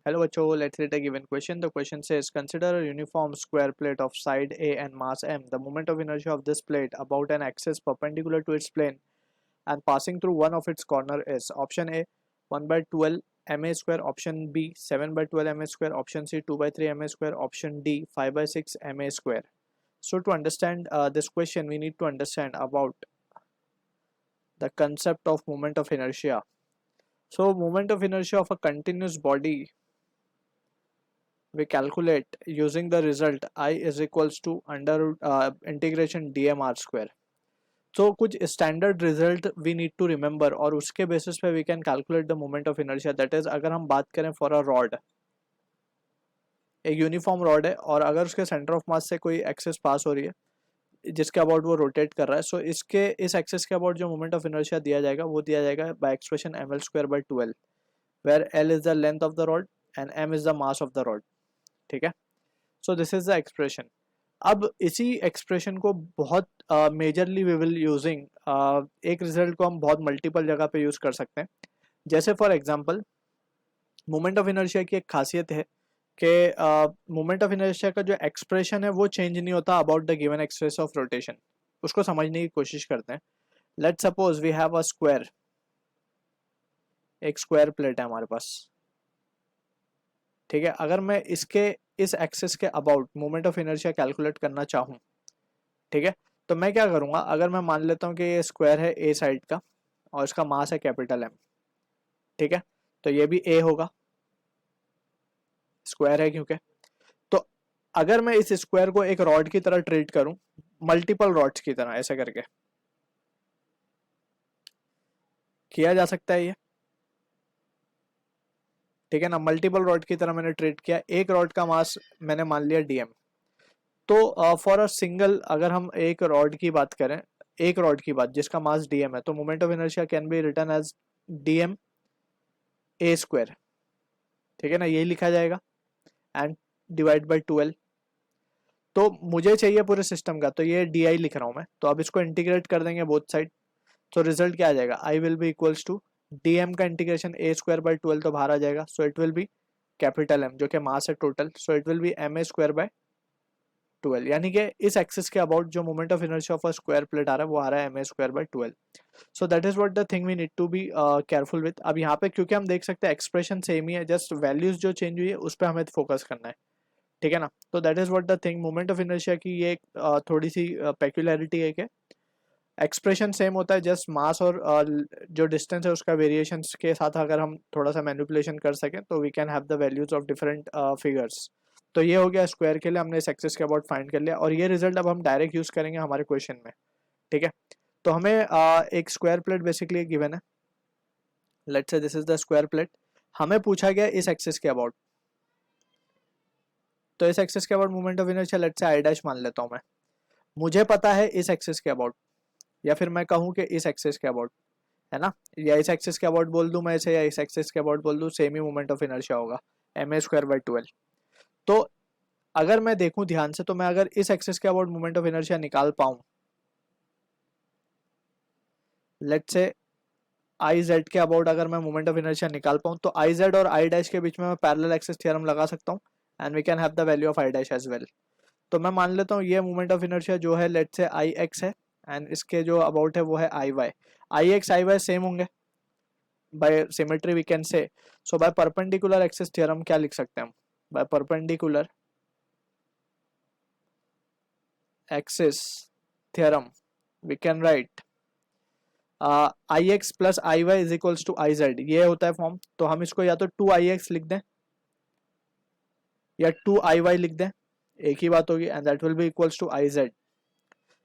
Hello बच्चों, let's read a given question. The question says, consider a uniform square plate of side A and mass m. The moment of inertia of this plate about an axis perpendicular to its plane and passing through one of its corner is option A 1 by 12 ma square, option B 7 by 12 ma square, option C 2 by 3 ma square, option D 5 by 6 ma square. So to understand this question, we need to understand about the concept of moment of inertia. So moment of inertia of a continuous body we calculate using the result I is equals to under integration dm r square. तो कुछ standard result we need to remember और उसके basis पे we can calculate the moment of inertia. That is अगर हम बात करें for a rod, एक यूनिफॉर्म रॉड है और अगर उसके सेंटर ऑफ मास से कोई एक्सिस पास हो रही है जिसके अबाउट वो रोटेट कर रहा है, सो इसके इस एक्सिस के अबाउट जो मोमेंट ऑफ इनर्शिया दिया जाएगा वो दिया जाएगा by expression M L square by 12, where L is the length of the rod and M is the mass of the rod. ठीक है, so this is the expression. अब इसी एक्सप्रेशन को बहुत मेजरली वी विल यूजिंग एक result को हम बहुत मल्टीपल जगह पे यूज कर सकते हैं. जैसे for example moment of inertia की एक खासियत है कि मोमेंट ऑफ इनर्शिया का जो एक्सप्रेशन है वो चेंज नहीं होता about the given axis of rotation. उसको समझने की कोशिश करते हैं. Let's suppose we have a square, एक स्क्वायर प्लेट है हमारे पास. ठीक है, अगर मैं इसके इस एक्सिस के about moment of inertia calculate करना चाहूँ, ठीक है, तो मैं क्या करूँगा, अगर मैं मान लेता हूँ कि ये स्क्वायर है ए साइड का और इसका मास है कैपिटल एम. ठीक है, तो ये भी ए होगा, स्क्वायर है क्योंकि. तो अगर मैं इस स्क्वायर को एक रॉड की तरह ट्रीट करूँ, मल्टीपल रॉड्स की तरह ऐसे करके किया जा सकता है ये. ठीक है ना, मल्टीपल रॉड की तरह मैंने ट्रीट किया. एक रॉड का मास मैंने मान लिया डीएम. तो फॉर अ सिंगल, अगर हम एक रॉड की बात करें, एक रॉड की बात जिसका मास डीएम है, तो moment of inertia can be written as DM A square. ठीक है ना, यही लिखा जाएगा एंड डिवाइड बाई 12. तो मुझे चाहिए पूरे सिस्टम का, तो ये डी आई लिख रहा हूं मैं. तो अब इसको इंटीग्रेट कर देंगे बोथ साइड. तो रिजल्ट क्या आ जाएगा, I will be equals to D M का इंटीग्रेशन ए स्क्वायर बाई 12 तो बाहर आ जाएगा. So it will be capital M जो कि मास है total. So it will be M A square by 12, यानी कि इस एक्सिस के अबाउट जो moment of inertia of a square plate आ रहा है वो आ रहा है M A square by 12. So that is what the thing we need to be careful with. अब यहाँ पे क्योंकि हम देख सकते हैं एक्सप्रेशन सेम ही है, जस्ट वैल्यूज जो चेंज हुई है उस पर हमें फोकस करना है. ठीक है ना, तो that is what the thing. Moment of inertia की ये थोड़ी सी पेक्यूलरिटी है कि एक्सप्रेशन सेम होता है, जस्ट मास और जो डिस्टेंस है उसका वेरिएशन के साथ अगर हम थोड़ा सा मैनिपुलेशन कर सकें तो we can have the values of different figures. तो ये हो गया स्क्वायर के लिए, हमने इस एक्सिस के अबाउट फाइंड कर लिया और ये रिजल्ट अब हम डायरेक्ट यूज करेंगे हमारे क्वेश्चन में. ठीक है, तो हमें एक स्क्वायर प्लेट बेसिकली गिवन है. Let's say this is the square plate. हमें पूछा गया इस एक्सिस के अबाउट, तो इस एक्सिस के about moment of inertia let's say I dash मान लेता हूं मैं. मुझे पता है इस एक्सिस के अबाउट, या फिर मैं कहूं कि इस एक्सिस के अबाउट, है ना, या इस एक्सिस के अबाउट बोल दूं मैं इसे, या इस एक्सिस के अबाउट बोल दूं, same he moment of inertia होगा एम ए स्क्वायर बाई 12. तो अगर मैं देखूं ध्यान से, तो मैं अगर इस एक्सिस के अबाउट मोमेंट ऑफ इनर्शिया निकाल पाऊं, लेट्स से आई जेड के अबाउट अगर मैं मोमेंट ऑफ इनर्शिया निकाल पाऊं, तो आई जेड और आई डैश के बीच में मैं पैरेलल एक्सिस थ्योरम लगा सकता हूं and we can have the value of I dash as well. तो मैं मान लेता हूँ ये मोमेंट ऑफ इनर्शिया जो है लेट्स से आई एक्स है एंड इसके जो अबाउट है वो है I Y. I X I Y same होंगे by symmetry we can say. So by perpendicular axis theorem क्या लिख सकते हैं हम, by perpendicular axis theorem we can write I X plus I Y is equals to I Z. ये होता है form. तो हम इसको या तो 2 आई एक्स लिख दें या 2 आई वाई लिख दें, एक ही बात होगी and that will be equals to I Z.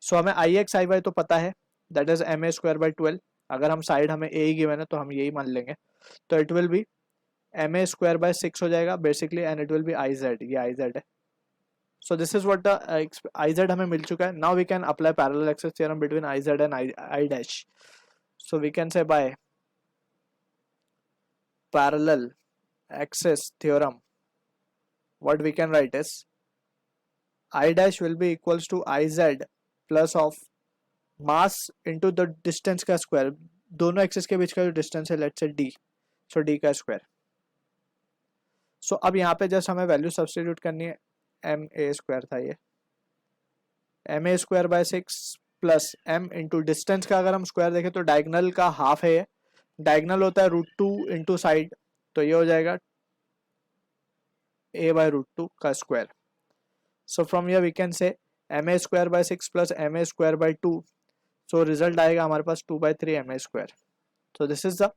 So हमें आई एक्स आई वाई तो पता है, that is M A square by 12. अगर हम साइड हमें ए ही गिवन है तो हम यही मान लेंगे. तो it will be M A square by 6 हो जाएगा basically and it will be I Z. ये आई जेड है. So this is what the I Z हमें मिल चुका है. Now we can apply parallel axis theorem between I Z and I dash. So we can say by parallel axis theorem what we can write is I dash will be equals to Iz plus of mass into the distance का square. दोनों axis के बीच का जो distance है let's say d, so d का square. सो अब यहाँ पे जस्ट हमें वैल्यू सब्सटीट्यूट करनी है, एम ए स्क्वायर था ये, M A square by 6 plus M into distance का अगर हम स्क्वायर देखें तो डायगनल का हाफ है ये, डायगनल होता है √2 इंटू साइड, तो ये हो जाएगा a by √2 का square. So from here we can say ma square by 6 plus ma square by 2. So result आएगा हमारे पास 2/3 ma square. So this is the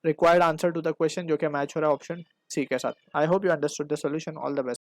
required answer to the question जो कि match हो रहा है ऑप्शन सी के साथ. I hope you understood the solution. All the best.